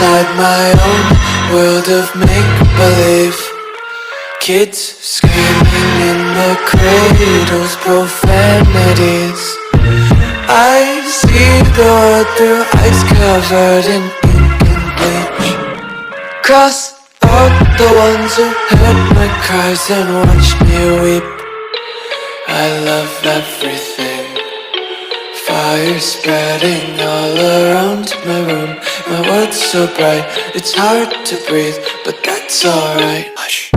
inside my own world of make-believe. Kids screaming in the cradles, profanities. I see the world through ice covered in ink and bleach. Cross out the ones who heard my cries and watched me weep. I love everything. Fire spreading all around my room. My world's so bright, it's hard to breathe, but that's alright. Hush.